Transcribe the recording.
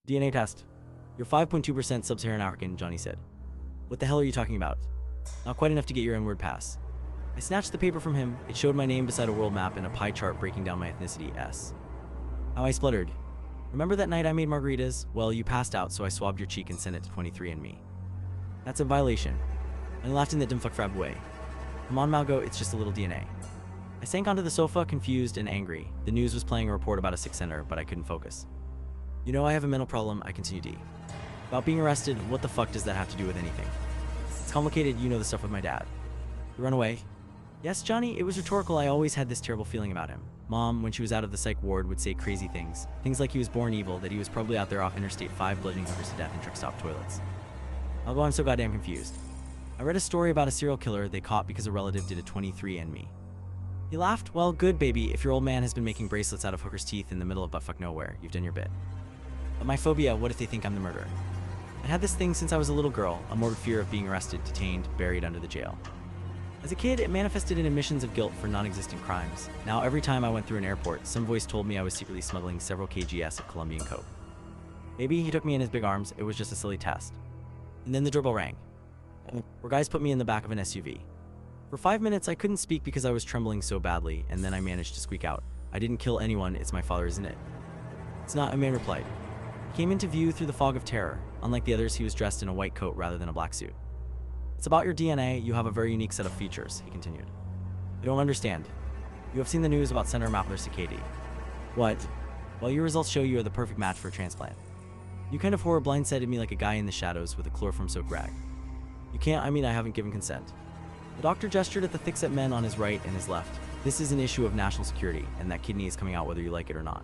DNA test. You're 5.2% sub-Saharan African, Johnny said. What the hell are you talking about? Not quite enough to get your N-word pass. I snatched the paper from him. It showed my name beside a world map and a pie chart breaking down my ethnicity, S. How I spluttered. Remember that night I made margaritas? Well, you passed out, so I swabbed your cheek and sent it to 23andMe. That's a violation. I laughed in that dimfuck-frab way. Come on, Malgo, it's just a little DNA. I sank onto the sofa, confused and angry. The news was playing a report about a sick center, but I couldn't focus. You know I have a mental problem, I continued D. About being arrested, what the fuck does that have to do with anything? It's complicated, you know the stuff with my dad. You run away? Yes, Johnny, it was rhetorical. I always had this terrible feeling about him. Mom, when she was out of the psych ward, would say crazy things. Things like he was born evil, that he was probably out there off Interstate 5 bludgeoning hookers to death in truck stop toilets. Although I'm so goddamn confused. I read a story about a serial killer they caught because a relative did a 23andMe. He laughed. Well, good baby, if your old man has been making bracelets out of hookers' teeth in the middle of buttfuck nowhere, you've done your bit. But my phobia, what if they think I'm the murderer? I had this thing since I was a little girl, a morbid fear of being arrested, detained, buried under the jail. As a kid, it manifested in admissions of guilt for non-existent crimes. Now, every time I went through an airport, some voice told me I was secretly smuggling several kgs of Colombian coke. Maybe he took me in his big arms, it was just a silly test. And then the doorbell rang. Where guys put me in the back of an SUV. For 5 minutes, I couldn't speak because I was trembling so badly, and then I managed to squeak out. I didn't kill anyone, it's my father, isn't it? It's not, a man replied. He came into view through the fog of terror. Unlike the others, he was dressed in a white coat rather than a black suit. It's about your DNA, you have a very unique set of features, he continued. I don't understand. You have seen the news about Senator Mappler Cicady. What? Well, your results show you are the perfect match for a transplant. You kind of horror blindsided me like a guy in the shadows with a chloroform-soaked rag. You can't, I haven't given consent. The doctor gestured at the thick-set men on his right and his left. This is an issue of national security, and that kidney is coming out whether you like it or not.